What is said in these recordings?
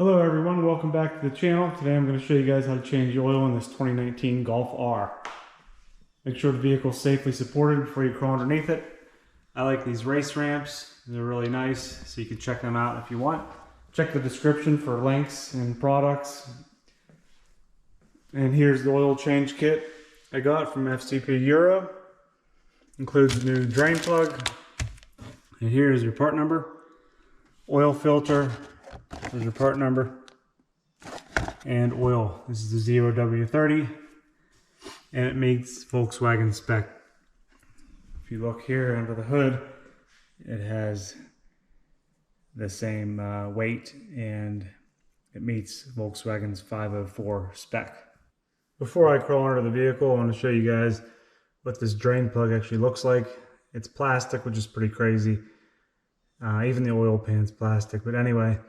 Hello everyone, welcome back to the channel. Today I'm going to show you guys how to change the oil in this 2019 Golf R. Make sure the vehicle is safely supported before you crawl underneath it. I like these race ramps. They're really nice, so you can check them out if you want. Check the description for links and products. And here's the oil change kit I got from FCP Euro. Includes the new drain plug. And here's your part number. Oil filter. There's your part number. And oil. This is the 0W30. And it meets Volkswagen spec. If you look here under the hood, it has the same weight and it meets Volkswagen's 504 spec. Before I crawl under the vehicle, I want to show you guys what this drain plug actually looks like. It's plastic, which is pretty crazy. Even the oil pan's plastic. But anyway,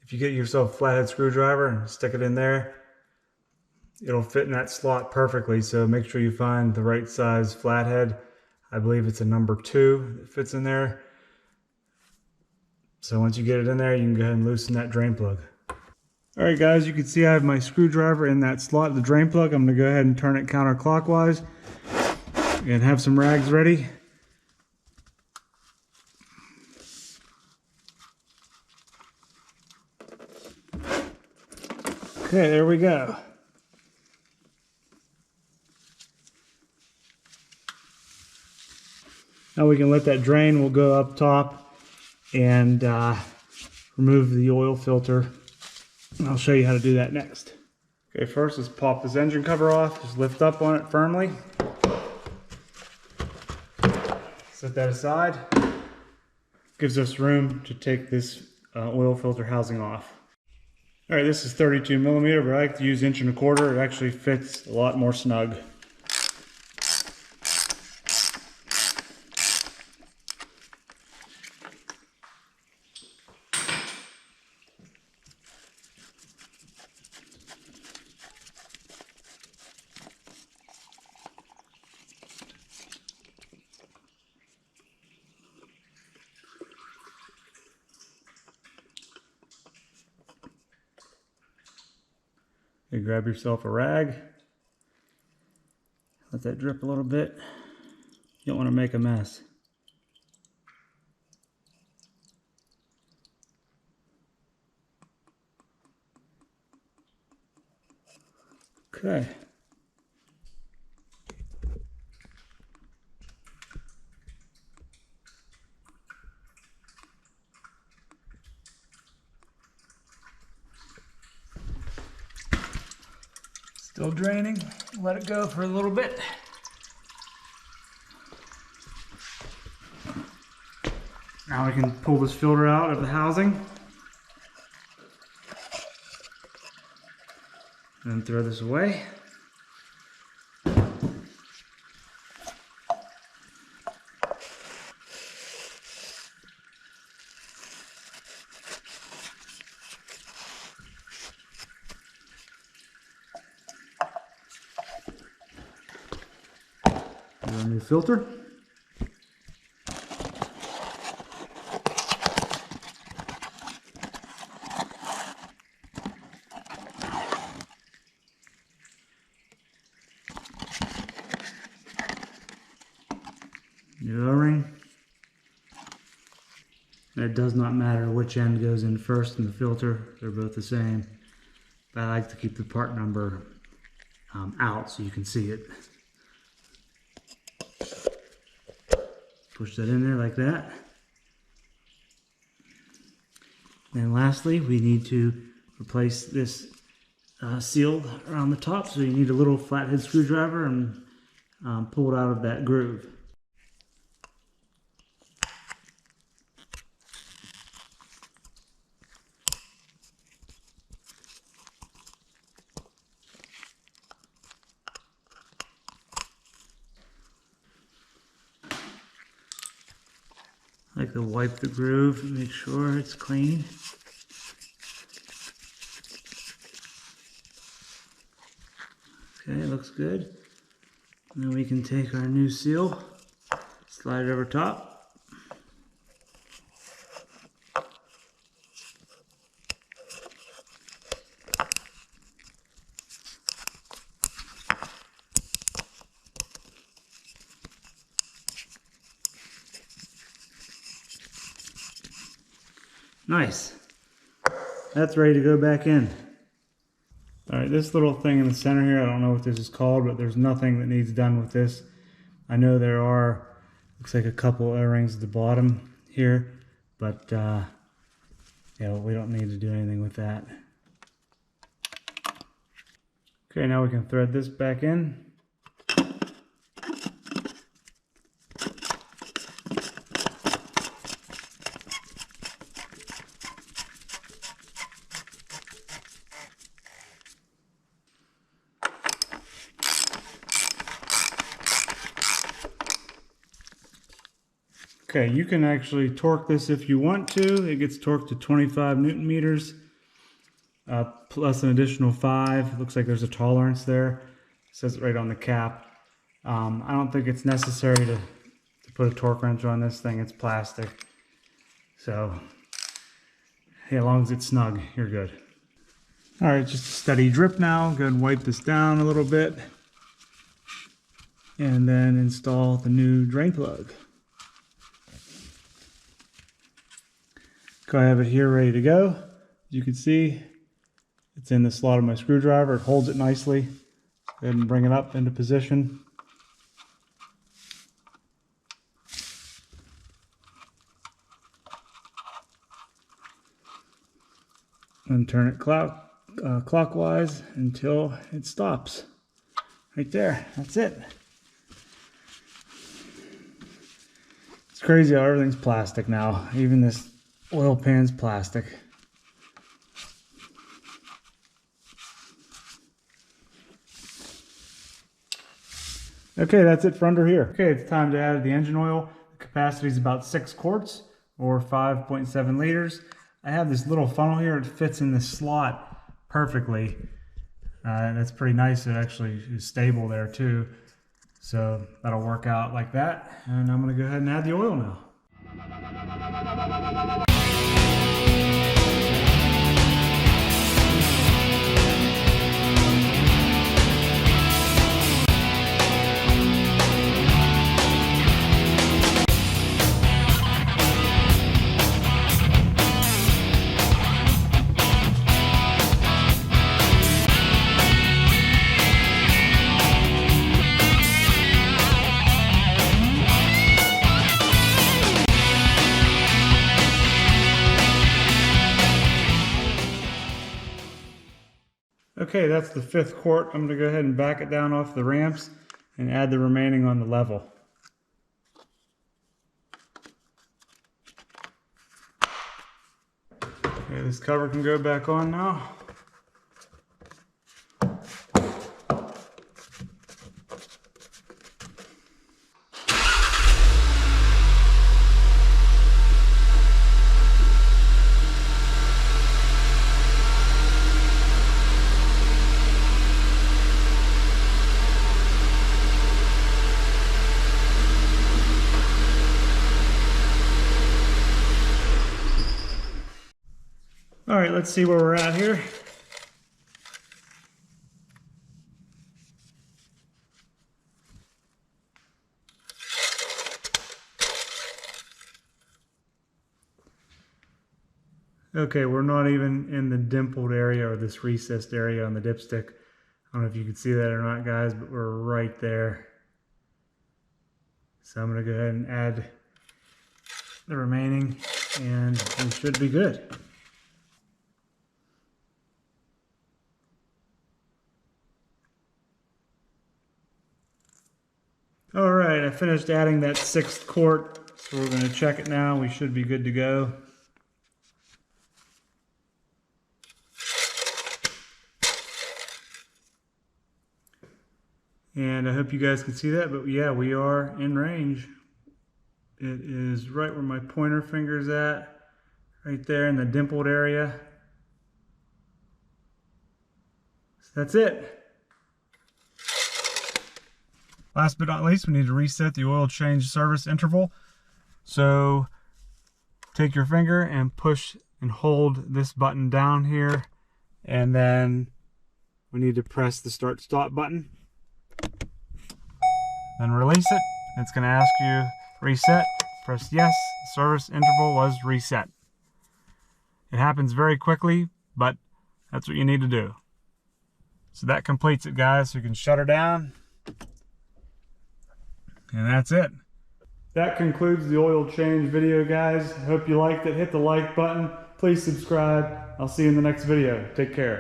if you get yourself a flathead screwdriver and stick it in there, it'll fit in that slot perfectly. So make sure you find the right size flathead. I believe it's a number 2 that fits in there. So once you get it in there, you can go ahead and loosen that drain plug. Alright guys, you can see I have my screwdriver in that slot, the drain plug. I'm going to go ahead and turn it counterclockwise and have some rags ready. Okay, there we go. Now we can let that drain. We'll go up top and remove the oil filter. And I'll show you how to do that next. Okay, first let's pop this engine cover off. Just lift up on it firmly. Set that aside. Gives us room to take this oil filter housing off. Alright, this is 32 millimeter, but I like to use 1 1/4. It actually fits a lot more snug. You grab yourself a rag, let that drip a little bit. You don't want to make a mess. Okay. Still draining. Let it go for a little bit. Now we can pull this filter out of the housing. And throw this away. Our new filter. New O-ring. And it does not matter which end goes in first in the filter, they're both the same. But I like to keep the part number out so you can see it. Push that in there like that. And lastly, we need to replace this seal around the top. So you need a little flathead screwdriver and pull it out of that groove. I like to wipe the groove and make sure it's clean. Okay, it looks good. And then we can take our new seal, slide it over top. Nice. That's ready to go back in. All right, this little thing in the center here, I don't know what this is called, but there's nothing that needs done with this. I know there are, looks like a couple O-rings at the bottom here, but yeah, we don't need to do anything with that. Okay, now we can thread this back in. Okay, you can actually torque this if you want to. It gets torqued to 25 Newton meters, plus an additional 5. Looks like there's a tolerance there. It says it right on the cap. I don't think it's necessary to put a torque wrench on this thing. It's plastic. So, yeah, as long as it's snug, you're good. All right, just a steady drip now. Go ahead and wipe this down a little bit. And then install the new drain plug. I have it here ready to go. As you can see, it's in the slot of my screwdriver. It holds it nicely. Go ahead and bring it up into position. And turn it clockwise until it stops. Right there, that's it. It's crazy how everything's plastic now. Even this oil pan's plastic. Okay, that's it for under here. Okay, it's time to add the engine oil. The capacity is about 6 quarts or 5.7 liters. I have this little funnel here. It fits in this slot perfectly. That's pretty nice. It actually is stable there too. So that'll work out like that. And I'm going to go ahead and add the oil now. Okay, that's the 5th quart. I'm going to go ahead and back it down off the ramps and add the remaining on the level. Okay, this cover can go back on now. All right, let's see where we're at here. Okay, we're not even in the dimpled area or this recessed area on the dipstick. I don't know if you can see that or not, guys, but we're right there. So I'm going to go ahead and add the remaining and we should be good. All right, I finished adding that 6th quart, so we're going to check it now. We should be good to go. And I hope you guys can see that, but yeah, we are in range. It is right where my pointer finger's at, right there in the dimpled area. So that's it. Last but not least, we need to reset the oil change service interval. So take your finger and push and hold this button down here, and then we need to press the start stop button. Then release it. It's going to ask you reset. Press yes. Service interval was reset. It happens very quickly, but that's what you need to do. So that completes it, guys. So you can shut her down. And that's it. That concludes the oil change video, guys. Hope you liked it. Hit the like button. Please subscribe. I'll see you in the next video. Take care.